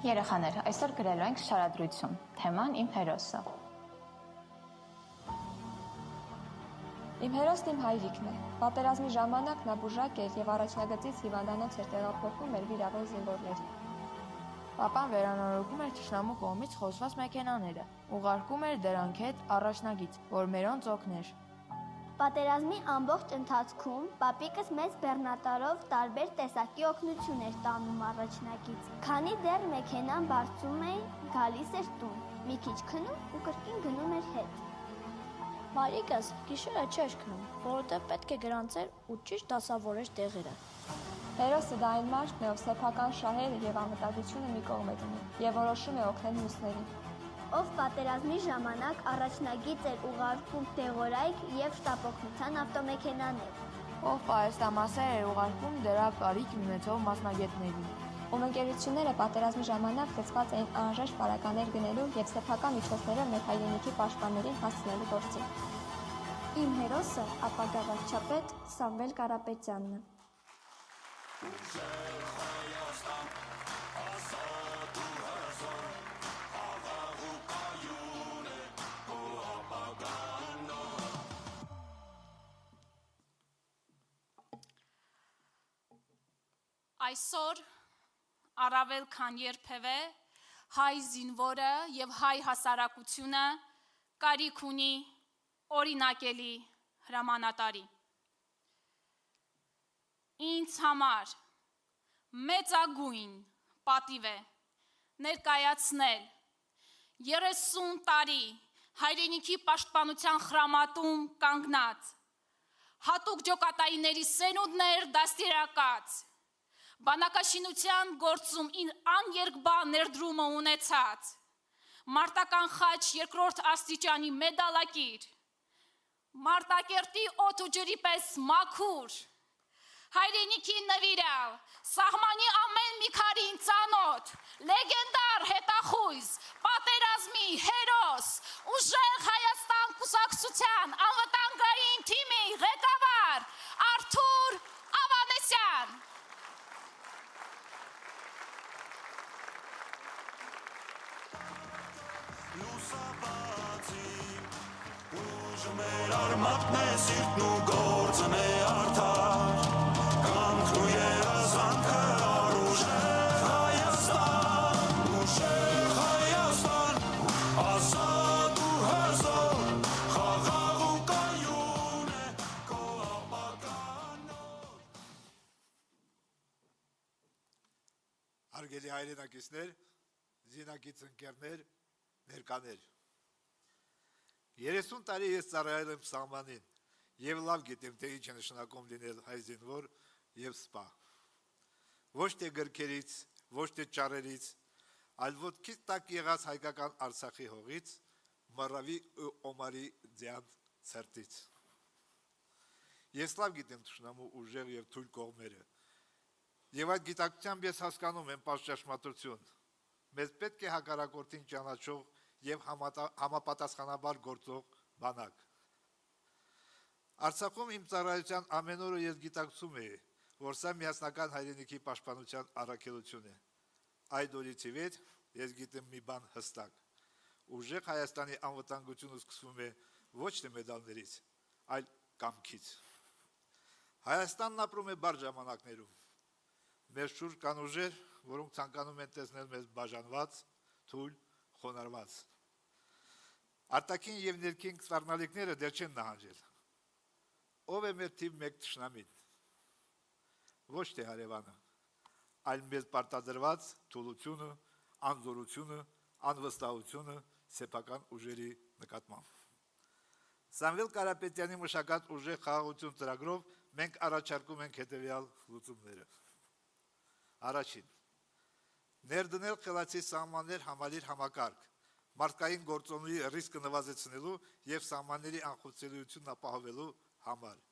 Երեխաներ, այսօր գրելու ենք շարադրություն, թեման իմ հերոսը։ Իմ հերոսն իմ հայրիկն է։ Պատերազմի ժամանակ նա բուժակ էր եւ առաջնագծից հիվանդանոց էր տեղափոխում մեր վիրավոր զինվորներին։ Պապան վերանորոգում էր թշնամու կողմից խոցված մեքենաները, ուղարկում էր դրանք հետ առաջնագիծ, որ մերոնց օգներ։ Պատերազմի ամբողջ ընթացքում պապիկս մեծ բեռնատարով տարբեր տեսակի օգնություն էր տանում առաջնագից։ Քանի դեռ մեքենան բարձում էին, գալիս էր տուն, մի քիչ քնում ու կրկին գնում էր հետ։ Մարիկս գիշերը չէր քնում, որովհետև պետք է գրանցեր ու ճիշտ դասավորեր տեղերը։ Հերոսը դա այն մարդն է, ով սեփական շահերը եւ անվտանգությունը մի կողմ է դնում եւ որոշում է օգնել մյուսներին։ Ով պատերազմի ժամանակ առաջնագիծ էր ուղարկում տեղորայք եւ շտապօգնության ավտոմեքենաներ։ Ով պահեստամասեր էր ուղարկում դրա կարիք ունեցող մասնագետներին։ Ում ընկերությունները պատերազմի ժամանակ գծված էին անհրաժեշտ պարականներ գնելու եւ սեփական միջոցներով մեր հայրենիքի պաշտպաններին հասցնելու գործին։ Իմ հերոսը ապագա վարչապետ Սամվել Կարապետյանն է։ Այսօր առավել քան երբևէ հայ զինվորը եւ հայ հասարակությունը կարիք ունի օրինակելի հրամանատարի։ Ինձ համար մեծագույն պատիվ է ներկայացնել 30 տարի հայրենիքի պաշտպանության խրամատում կանգնած հատուկ ջոկատայինների սենունդներ դաստիարակած բանակաշինության գործում աներկբա ներդրումը ունեցած, Մարտական խաչ 2-րդ աստիճանի մեդալակիր, Մարտակերտի օդ ու ջրի պես մաքուր, հայրենիքի նվիրալ, սահմանի ամեն մի քարին ծանոթ, լեգենդար հետախույզ, պատերազմի հերոս, ուժեղ Հայաստան կուսակցության անվտանգային թիմի ղեկավար Արթուր Ավանեսյան։ Մեր արմատն է սիրտն ու գործն է արդար, կանքն ու երազանքը առուժեղ Հայաստան, ուժեղ Հայաստան, ազատ ու հզոր, խաղաղ ու կայուն է քո ապագան։ Հարգելի հայրենակիցներ, զինակից ընկերներ, ներկաներ։ 30 տարի ես ծառայել եմ սահմանին եւ լավ գիտեմ, թե ինչ է նշանակում լինել հայ զինվոր եւ սպա։ Ոչ թե գրքերից, ոչ թե ճառերից, այլ ոտքից տակ եղած հայկական Արցախի հողից, Մարավի ու Օմարի ձյան ցերտից։ Ես լավ գիտեմ թշնամու ուժեղ եւ թույլ կողմերը։ Եվ այդ գիտակցությամբ ես հասկանում եմ պատշաճ մեզ պետք է հակառակորդին ճանաչող եւ համապատասխանաբար գործող բանակ։ Արցախում իմ ծառայության ամեն օրը ես գիտակցում էի, որ սա միասնական հայրենիքի պաշտպանության առաքելություն է։ Այդ օրից ի վեր ես գիտեմ մի բան հստակ։ Ուժեղ Հայաստանի անվտանգությունը սկսվում է ոչ թե մեդալներից, այլ կամքից։ Հայաստանն ապրում է բարդ ժամանակներում։ Մեր շուրջ կան ուժեր, որոնք ցանկանում են տեսնել մեզ բաժանված, թույլ, խոնարհված։ Արտաքին եւ ներքին սպառնալիքները դեռ չեն նահանջել։ Ով է մեր թիվ 1 թշնամին։ Ոչ թե հարևանը, այլ մեզ պարտադրված թուլությունը, անզորությունը, անվստահությունը սեփական ուժերի նկատմամբ։ Սամվել Կարապետյանի մշակած ուժեղ խաղաղություն ծրագրով մենք առաջարկում ենք հետևյալ լուծումները։ Առաջին. ներդնել խելացի սահմաններ համալիր համակարգ, մարդկային գործոնների ռիսկը նվազեցնելու եւ սահմանների անխոցելիությունն ապահովելու համար։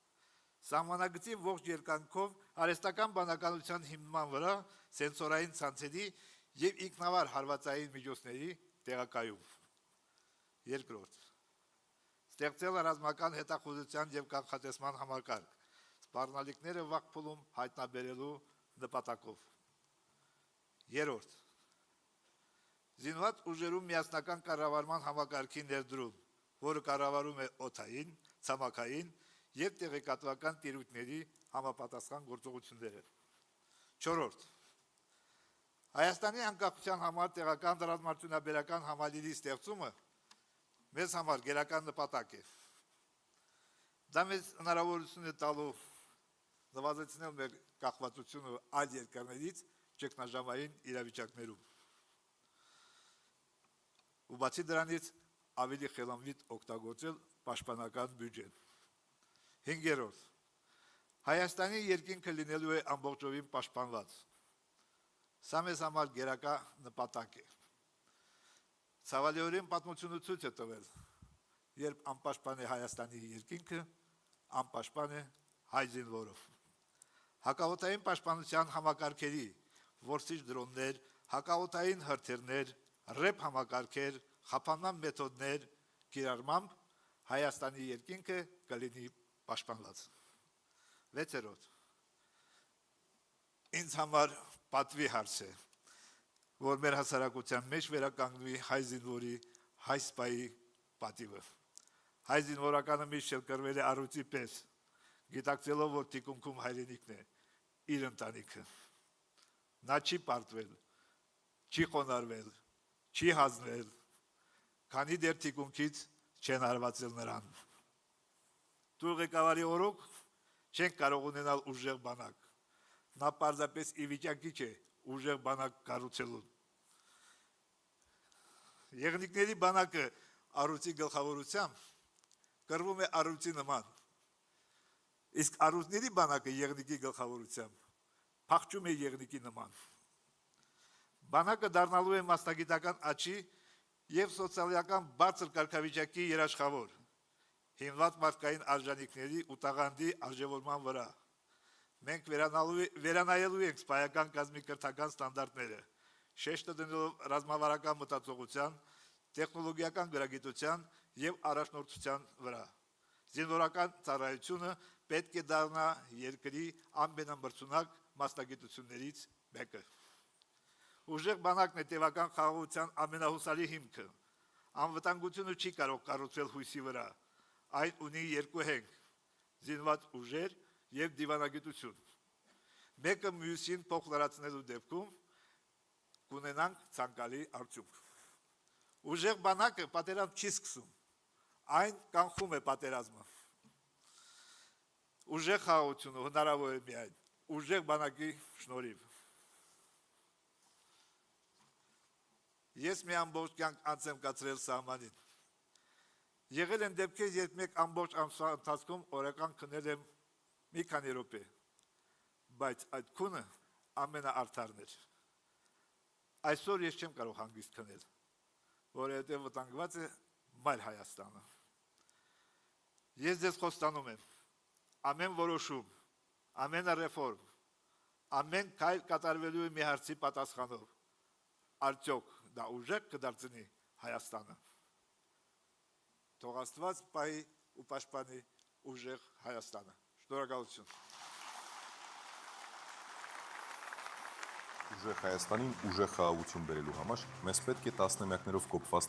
Սահմանագծի ողջ երկայնքով արհեստական բանականության հիմնման վրա սենսորային ցանցերի եւ ինքնավար հարվածային միջոցների տեղակայում։ Երկրորդ. ստեղծել ռազմական հետախուզության եւ կանխատեսման համակարգ, սպառնալիքները վաղ փուլում հայտնաբերելու նպատակով։ Երրորդ. Զինված ուժերում միասնական կառավարման համակարգի ներդրում, որը կառավարում է օդային, ցամաքային եւ տեղեկատվական տիրույթների համապատասխան գործողությունները։ 4. Հայաստանի անկախության համար տեղական ռազմարտունաբերական համալիրի ստեղծումը մեզ համար գերական նպատակ է։ Դա մեզ հնարավորություն է տալու նվազեցնել մեր կախվածությունը այլ երկրներից ճգնաժամային իրավիճակներում։ Ու բացի դրանից ավելի խելամիտ օգտագործել պաշտպանական բյուջեն։ 5. Հայաստանի երկինքը լինելու է ամբողջովին պաշտպանված։ Սա մեզ համար գերակա նպատակ է։ Ցավալիորեն պատմությունը ցույց է տվել, երբ անպաշտպան է Հայաստանի երկինքը, անպաշտպան է հայ զինվորով։ Հակաօդային պաշտպանության համակարգերի, որսիչ դրոններ, հակաօդային հրթիռներ, ռեփ համակարգեր, խափանման մեթոդներ կիրառմամբ Հայաստանի երկինքը կլինի պաշտպանված։ 6. Ինձ համար պատվի հարց է, որ մեր հասարակության մեջ վերականգնվի հայ զինվորի, հայ սպայի պատիվը։ Հայ զինվորականը միշտ շրջկրվել է առույցի պես, գիտակցելով, որ թիկունքում հայրենիքն է, իր ընտանիքը։ Նա չի պարտվել, չի խոնարհվել, չի հանձնել, քանի դեռ թիկունքից չեն հարվածել նրան։ Դու ղեկավարի օրոք չենք կարող ունենալ ուժեղ բանակ։ Նա պարզապես ի վիճակի չէ ուժեղ բանակ կառուցելու։ Եղնիկների բանակը առույցի գլխավորությամբ կրվում է առույցի նման, իսկ առույցների բանակը եղնիկի գլխավորությամբ փախչում է եղնիկի նման։ Բանակը դառնալու է մասնագիտական աճի եւ սոցիալական բարձր կարգավիճակի երաշխավոր, հիմնված մարդկային արժանինքների ու տաղանդի արժևորման վրա։ Մենք վերանայելու ենք սպայական կազմի կրթական ստանդարտները, շեշտը դնելով ռազմավարական մտածողության, տեխնոլոգիական գրագիտության եւ առաջնորդության վրա։ Զինվորական ծառայությունը պետք է դառնա երկրի ամենամրցունակ մասնագիտություններից մեկը։ Ուժեղ բանակն է տևական խաղաղության ամենահուսալի հիմքը։ Անվտանգությունը չի կարող կառուցվել հույսի վրա, այն ունի երկու հենք՝ զինված ուժեր եւ դիվանագիտություն։ Մեկը մյուսին փոխլարացնելու դեպքում կունենանք ցանկալի արդյունք։ Ուժեղ բանակը պատերազմ չի սկսում, այն կանխում է պատերազմը։ Ուժեղ խաղաղությունը հնարավոր է միայն ուժեղ բանակի շնորհիվ։ Ես մի ամբողջ կյանք անց եմ կացրել սահմանին։ Եղել են դեպքեր, երբ մեկ ամբողջ ամսվա ընթացքում օրական քնել եմ մի քանի րոպե, բայց այդ քունը ամենաարդարն էր։ Այսօր ես չեմ կարող հանգիստ քնել, որովհետև վտանգված է մայր Հայաստանը։ Ես ձեզ խոստանում եմ, ամեն որոշում, ամեն ռեֆորմ, ամեն քայլ կատարվելու է մի հարցի պատասխանով։ Արդյոք դա ուժեղ կդարձնի Հայաստանը։ Թող Աստված պահի ու պաշտպանի ուժեղ Հայաստանը։ Շնորհակալություն։ Ուժեղ Հայաստանին ուժեղ խաղաղություն բերելու համար մեզ պետք է տասնամյակներով կոփված